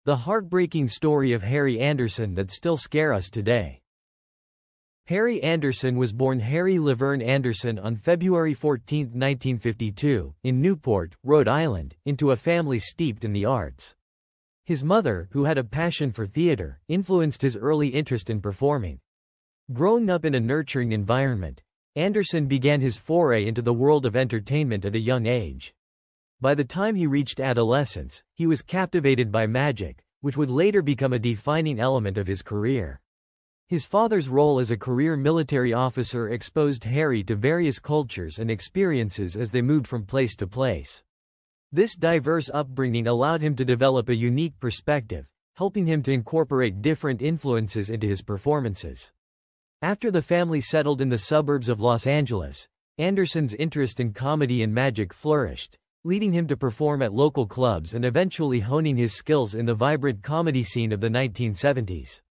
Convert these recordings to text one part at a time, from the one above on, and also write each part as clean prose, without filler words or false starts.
The heartbreaking story of Harry Anderson that still scare us today. Harry Anderson was born Harry Laverne Anderson on February 14, 1952, in Newport, Rhode Island, into a family steeped in the arts. His mother, who had a passion for theater, influenced his early interest in performing. Growing up in a nurturing environment, Anderson began his foray into the world of entertainment at a young age. By the time he reached adolescence, he was captivated by magic, which would later become a defining element of his career. His father's role as a career military officer exposed Harry to various cultures and experiences as they moved from place to place. This diverse upbringing allowed him to develop a unique perspective, helping him to incorporate different influences into his performances. After the family settled in the suburbs of Los Angeles, Anderson's interest in comedy and magic flourished, leading him to perform at local clubs and eventually honing his skills in the vibrant comedy scene of the 1970s.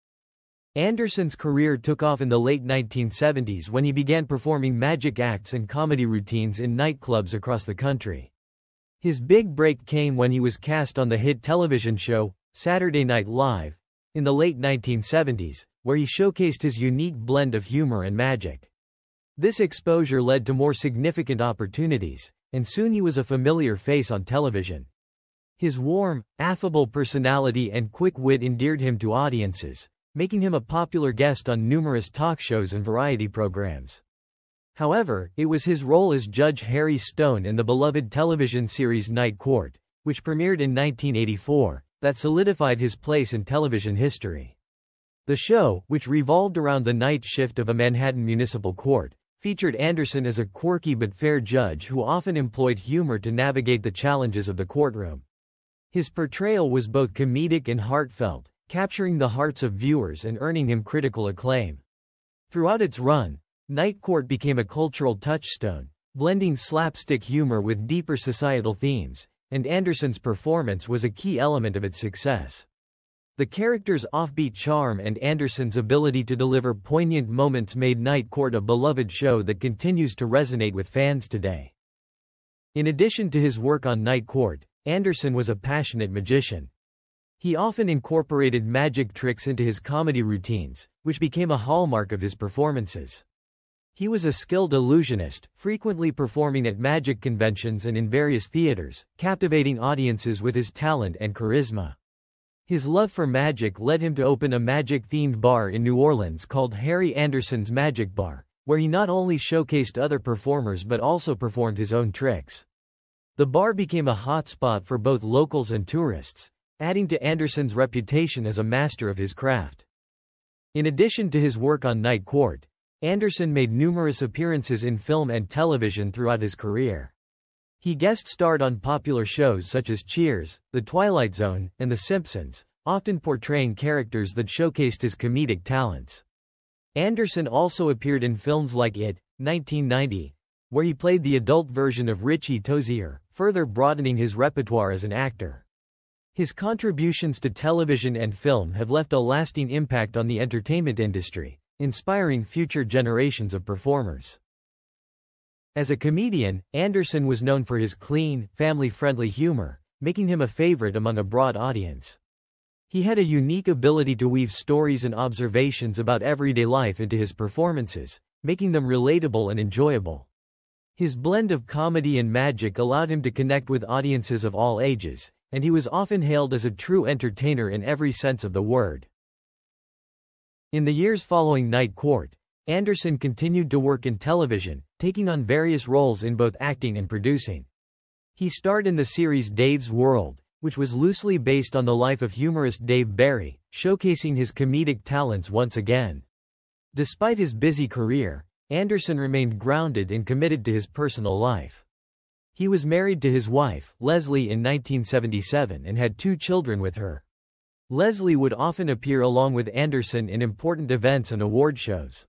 Anderson's career took off in the late 1970s when he began performing magic acts and comedy routines in nightclubs across the country. His big break came when he was cast on the hit television show, Saturday Night Live, in the late 1970s, where he showcased his unique blend of humor and magic. This exposure led to more significant opportunities, and soon he was a familiar face on television. His warm, affable personality and quick wit endeared him to audiences, making him a popular guest on numerous talk shows and variety programs. However, it was his role as Judge Harry Stone in the beloved television series Night Court, which premiered in 1984, that solidified his place in television history. The show, which revolved around the night shift of a Manhattan municipal court, featured Anderson as a quirky but fair judge who often employed humor to navigate the challenges of the courtroom. His portrayal was both comedic and heartfelt, capturing the hearts of viewers and earning him critical acclaim. Throughout its run, Night Court became a cultural touchstone, blending slapstick humor with deeper societal themes, and Anderson's performance was a key element of its success. The character's offbeat charm and Anderson's ability to deliver poignant moments made Night Court a beloved show that continues to resonate with fans today. In addition to his work on Night Court, Anderson was a passionate magician. He often incorporated magic tricks into his comedy routines, which became a hallmark of his performances. He was a skilled illusionist, frequently performing at magic conventions and in various theaters, captivating audiences with his talent and charisma. His love for magic led him to open a magic-themed bar in New Orleans called Harry Anderson's Magic Bar, where he not only showcased other performers but also performed his own tricks. The bar became a hotspot for both locals and tourists, adding to Anderson's reputation as a master of his craft. In addition to his work on Night Court, Anderson made numerous appearances in film and television throughout his career. He guest-starred on popular shows such as Cheers, The Twilight Zone, and The Simpsons, often portraying characters that showcased his comedic talents. Anderson also appeared in films like It, 1990, where he played the adult version of Richie Tozier, further broadening his repertoire as an actor. His contributions to television and film have left a lasting impact on the entertainment industry, inspiring future generations of performers. As a comedian, Anderson was known for his clean, family-friendly humor, making him a favorite among a broad audience. He had a unique ability to weave stories and observations about everyday life into his performances, making them relatable and enjoyable. His blend of comedy and magic allowed him to connect with audiences of all ages, and he was often hailed as a true entertainer in every sense of the word. In the years following Night Court, Anderson continued to work in television, taking on various roles in both acting and producing. He starred in the series Dave's World, which was loosely based on the life of humorist Dave Barry, showcasing his comedic talents once again. Despite his busy career, Anderson remained grounded and committed to his personal life. He was married to his wife, Leslie, in 1977 and had 2 children with her. Leslie would often appear along with Anderson in important events and award shows.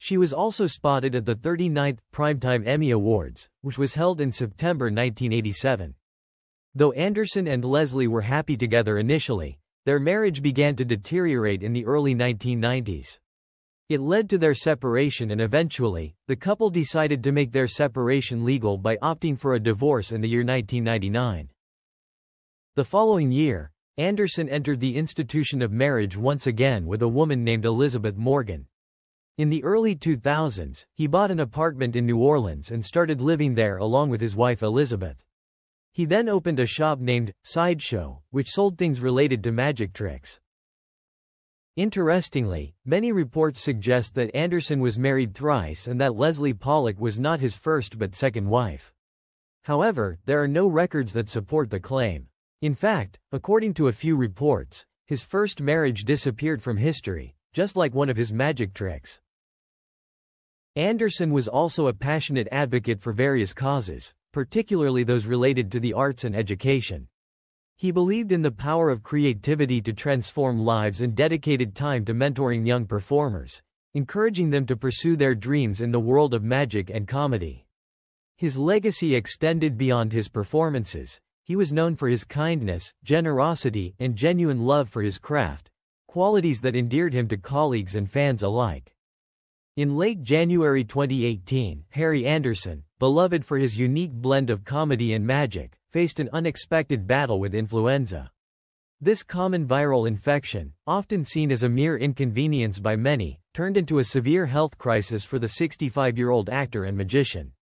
She was also spotted at the 39th Primetime Emmy Awards, which was held in September 1987. Though Anderson and Leslie were happy together initially, their marriage began to deteriorate in the early 1990s. It led to their separation, and eventually, the couple decided to make their separation legal by opting for a divorce in the year 1999. The following year, Anderson entered the institution of marriage once again with a woman named Elizabeth Morgan. In the early 2000s, he bought an apartment in New Orleans and started living there along with his wife Elizabeth. He then opened a shop named Sideshow, which sold things related to magic tricks. Interestingly, many reports suggest that Anderson was married thrice and that Leslie Pollock was not his first but second wife. However, there are no records that support the claim. In fact, according to a few reports, his first marriage disappeared from history, just like one of his magic tricks. Anderson was also a passionate advocate for various causes, particularly those related to the arts and education. He believed in the power of creativity to transform lives and dedicated time to mentoring young performers, encouraging them to pursue their dreams in the world of magic and comedy. His legacy extended beyond his performances. He was known for his kindness, generosity, and genuine love for his craft, qualities that endeared him to colleagues and fans alike. In late January 2018, Harry Anderson, beloved for his unique blend of comedy and magic, faced an unexpected battle with influenza. This common viral infection, often seen as a mere inconvenience by many, turned into a severe health crisis for the 65-year-old actor and magician.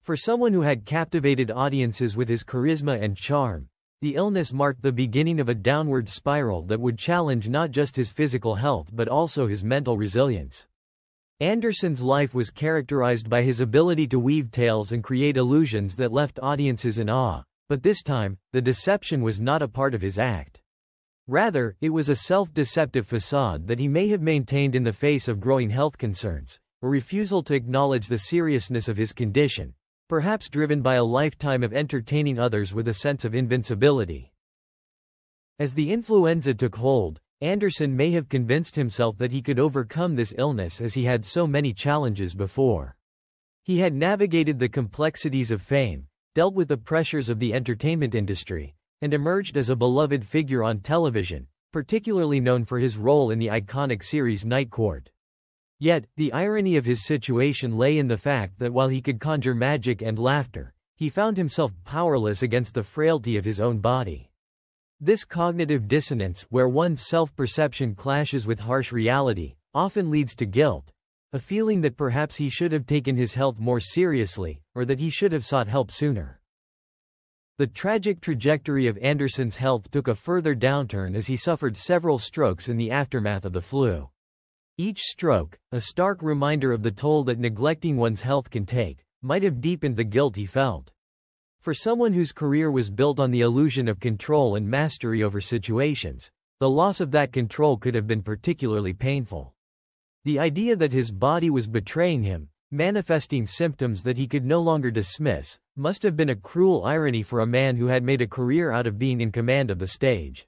For someone who had captivated audiences with his charisma and charm, the illness marked the beginning of a downward spiral that would challenge not just his physical health but also his mental resilience. Anderson's life was characterized by his ability to weave tales and create illusions that left audiences in awe, but this time, the deception was not a part of his act. Rather, it was a self-deceptive facade that he may have maintained in the face of growing health concerns, a refusal to acknowledge the seriousness of his condition, perhaps driven by a lifetime of entertaining others with a sense of invincibility. As the influenza took hold, Anderson may have convinced himself that he could overcome this illness as he had so many challenges before. He had navigated the complexities of fame, dealt with the pressures of the entertainment industry, and emerged as a beloved figure on television, particularly known for his role in the iconic series Night Court. Yet, the irony of his situation lay in the fact that while he could conjure magic and laughter, he found himself powerless against the frailty of his own body. This cognitive dissonance, where one's self-perception clashes with harsh reality, often leads to guilt, a feeling that perhaps he should have taken his health more seriously, or that he should have sought help sooner. The tragic trajectory of Anderson's health took a further downturn as he suffered several strokes in the aftermath of the flu. Each stroke, a stark reminder of the toll that neglecting one's health can take, might have deepened the guilt he felt. For someone whose career was built on the illusion of control and mastery over situations, the loss of that control could have been particularly painful. The idea that his body was betraying him, manifesting symptoms that he could no longer dismiss, must have been a cruel irony for a man who had made a career out of being in command of the stage.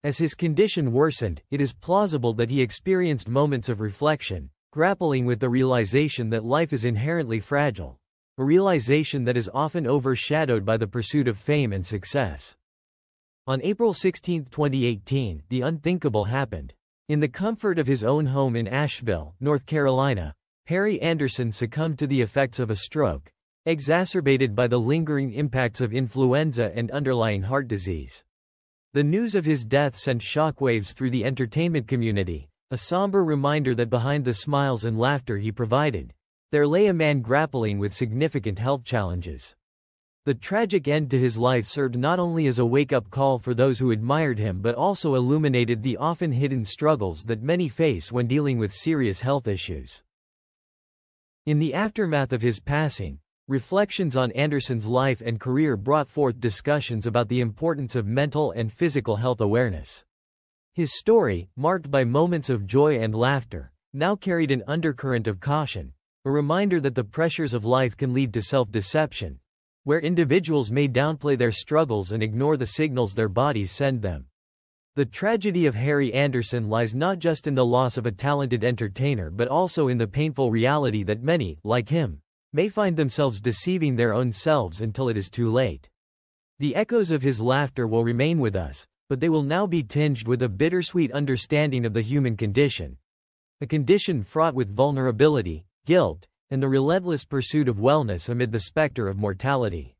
As his condition worsened, it is plausible that he experienced moments of reflection, grappling with the realization that life is inherently fragile. A realization that is often overshadowed by the pursuit of fame and success. On April 16, 2018, the unthinkable happened. In the comfort of his own home in Asheville, North Carolina, Harry Anderson succumbed to the effects of a stroke, exacerbated by the lingering impacts of influenza and underlying heart disease. The news of his death sent shockwaves through the entertainment community, a somber reminder that behind the smiles and laughter he provided, there lay a man grappling with significant health challenges. The tragic end to his life served not only as a wake-up call for those who admired him but also illuminated the often hidden struggles that many face when dealing with serious health issues. In the aftermath of his passing, reflections on Anderson's life and career brought forth discussions about the importance of mental and physical health awareness. His story, marked by moments of joy and laughter, now carried an undercurrent of caution, a reminder that the pressures of life can lead to self-deception, where individuals may downplay their struggles and ignore the signals their bodies send them. The tragedy of Harry Anderson lies not just in the loss of a talented entertainer but also in the painful reality that many, like him, may find themselves deceiving their own selves until it is too late. The echoes of his laughter will remain with us, but they will now be tinged with a bittersweet understanding of the human condition, a condition fraught with vulnerability, guilt, and the relentless pursuit of wellness amid the specter of mortality.